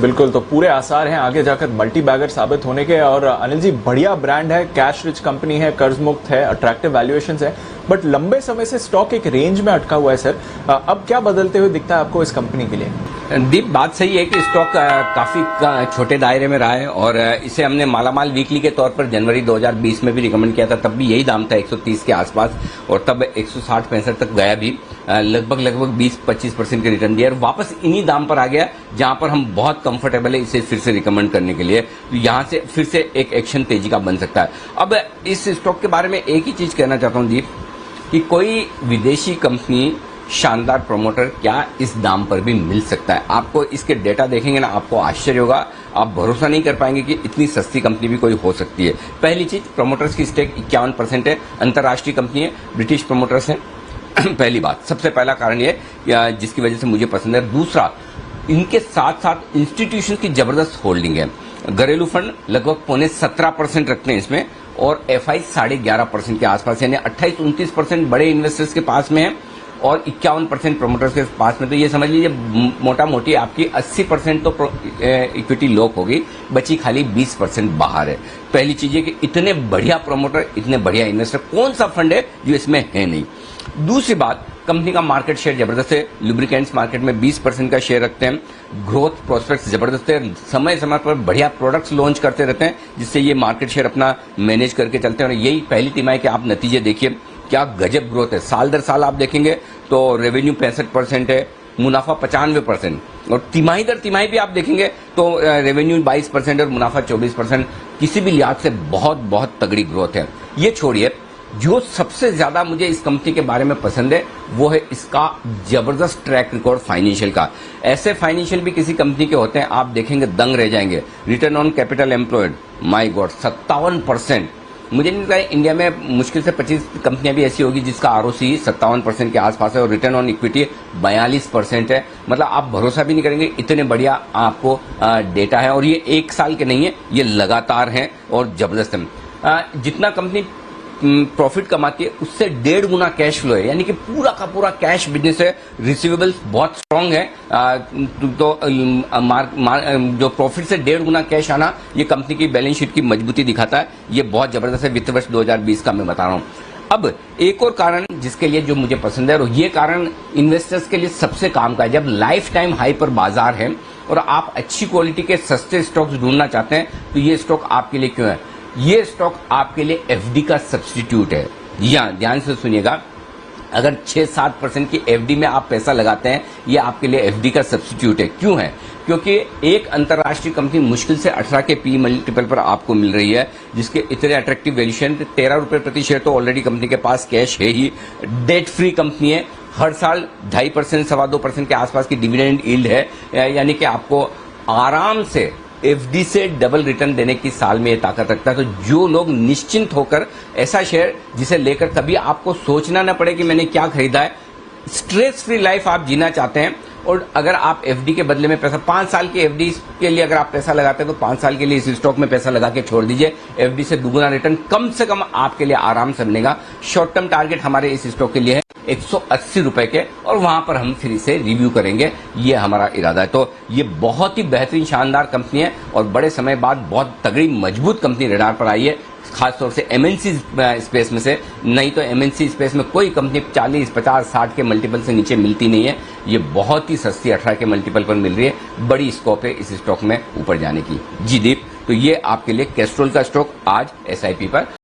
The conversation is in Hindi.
बिल्कुल, तो पूरे आसार हैं आगे जाकर मल्टी बैगर साबित होने के। और अनिल जी, बढ़िया ब्रांड है, कैश रिच कंपनी है, कर्ज मुक्त है, अट्रैक्टिव वैल्यूएशंस है, बट लंबे समय से स्टॉक एक रेंज में अटका हुआ है सर। अब क्या बदलते हुए दिखता है आपको इस कंपनी के लिए? दीप, बात सही है कि स्टॉक काफी छोटे दायरे में रहा है और इसे हमने मालामाल वीकली के तौर पर जनवरी 2020 में भी रिकमेंड किया था। तब भी यही दाम था 130 के आसपास और तब 160-65 तक गया भी। लगभग 20-25% के रिटर्न दिया और वापस इन्हीं दाम पर आ गया जहां पर हम बहुत कंफर्टेबल है इसे फिर से रिकमेंड करने के लिए। तो यहां से फिर से एक एक्शन तेजी का बन सकता है। अब इस स्टॉक के बारे में एक ही चीज कहना चाहता हूं दीप, कि कोई विदेशी कंपनी शानदार प्रमोटर क्या इस दाम पर भी मिल सकता है। आपको इसके डेटा देखेंगे ना, आपको आश्चर्य होगा, आप भरोसा नहीं कर पाएंगे कि इतनी सस्ती कंपनी भी कोई हो सकती है। पहली चीज, प्रमोटर्स की स्टेक 51% है, अंतर्राष्ट्रीय कंपनी है, ब्रिटिश प्रमोटर्स हैं। पहली बात, सबसे पहला कारण ये जिसकी वजह से मुझे पसंद है। दूसरा, इनके साथ साथ इंस्टीट्यूशन की जबरदस्त होल्डिंग है। घरेलू फंड लगभग 17.25% रखते हैं इसमें और एफआई 11.5% के आसपास, यानी 28-29% बड़े इन्वेस्टर्स के पास में है और 51% प्रमोटर्स के पास में। तो ये समझ लीजिए मोटा मोटी आपकी 80% तो इक्विटी लॉक होगी, बची खाली 20% बाहर है। पहली चीज है कि इतने बढ़िया प्रमोटर, इतने बढ़िया इन्वेस्टर कौन सा फंड है जो इसमें है नहीं। दूसरी बात, कंपनी का मार्केट शेयर जबरदस्त है। लुब्रिकेंट्स मार्केट में 20% का शेयर रखते हैं। ग्रोथ प्रोस्पेक्ट्स जबरदस्त है, समय समय पर बढ़िया प्रोडक्ट्स लॉन्च करते रहते हैं जिससे ये मार्केट शेयर अपना मैनेज करके चलते हैं। और यही पहली तिमाही के आप नतीजे देखिए, क्या गजब ग्रोथ है। साल दर साल आप देखेंगे तो रेवेन्यू 65% है, मुनाफा 95% और तिमाही दर तिमाही भी आप देखेंगे तो रेवेन्यू 22% और मुनाफा 24%। किसी भी लिहाज से बहुत बहुत तगड़ी ग्रोथ है। ये छोड़िए, जो सबसे ज्यादा मुझे इस कंपनी के बारे में पसंद है वो है इसका जबरदस्त ट्रैक रिकॉर्ड फाइनेंशियल का। ऐसे फाइनेंशियल भी किसी कंपनी के होते हैं, आप देखेंगे दंग रह जाएंगे। Return on capital employed, my God, 57%। मुझे नहीं लगता है इंडिया में मुश्किल से 25 कंपनियां भी ऐसी होगी जिसका आरओसी 57% के आसपास है और रिटर्न ऑन इक्विटी 42% है। मतलब आप भरोसा भी नहीं करेंगे, इतने बढ़िया आपको डेटा है। और ये एक साल के नहीं है, ये लगातार है और जबरदस्त है। जितना कंपनी प्रॉफिट कमाती है उससे 1.5 गुना कैश फ्लो है, यानी कि पूरा का पूरा कैश बिजनेस है। रिसीवेबल्स बहुत स्ट्रांग है। तो जो प्रॉफिट से 1.5 गुना कैश आना, ये कंपनी की बैलेंस शीट की मजबूती दिखाता है। ये बहुत जबरदस्त है वित्त वर्ष 2020 का मैं बता रहा हूं। अब एक और कारण जिसके लिए जो मुझे पसंद है, और ये कारण इन्वेस्टर्स के लिए सबसे काम का है। जब लाइफ टाइम हाई पर बाजार है और आप अच्छी क्वालिटी के सस्ते स्टॉक्स ढूंढना चाहते हैं तो ये स्टॉक आपके लिए क्यों है। ये स्टॉक आपके लिए एफडी का सब्स्टिट्यूट है। यहां ध्यान से सुनिएगा, अगर 6-7% की एफडी में आप पैसा लगाते हैं, ये आपके लिए एफडी का सब्स्टिट्यूट है। क्यों है? क्योंकि एक अंतर्राष्ट्रीय कंपनी मुश्किल से 18 के पी मल्टीपल पर आपको मिल रही है, जिसके इतने अट्रैक्टिव वैल्यूएशन, 13 रुपए प्रति शेयर तो ऑलरेडी कंपनी के पास कैश है ही। डेट फ्री कंपनी है, हर साल 2.5% 2.25% के आसपास की डिविडेंड यील्ड है, यानी कि आपको आराम से एफडी से डबल रिटर्न देने की साल में ये ताकत रखता है। तो जो लोग निश्चिंत होकर ऐसा शेयर जिसे लेकर कभी आपको सोचना न पड़े कि मैंने क्या खरीदा है, स्ट्रेस फ्री लाइफ आप जीना चाहते हैं, और अगर आप एफडी के बदले में पैसा 5 साल की एफडी के लिए अगर आप पैसा लगाते हैं तो 5 साल के लिए इस स्टॉक में पैसा लगा के छोड़ दीजिए। एफडी से दुगुना रिटर्न कम से कम आपके लिए आराम से मिलेगा। शॉर्ट टर्म टारगेट हमारे इस स्टॉक के लिए है 180 रुपए के, और वहां पर हम फिर इसे रिव्यू करेंगे, ये हमारा इरादा है। तो ये बहुत ही बेहतरीन शानदार कंपनी है और बड़े समय बाद बहुत तगड़ी मजबूत कंपनी रडार पर आई है, खासतौर से एमएनसी स्पेस में से। नहीं तो एमएनसी स्पेस में कोई कंपनी 40, 50, 60 के मल्टीपल से नीचे मिलती नहीं है। ये बहुत ही सस्ती 18 के मल्टीपल पर मिल रही है। बड़ी स्कोप है इस स्टॉक में ऊपर जाने की। जी दीप, तो ये आपके लिए कैस्ट्रोल का स्टॉक आज एसआईपी पर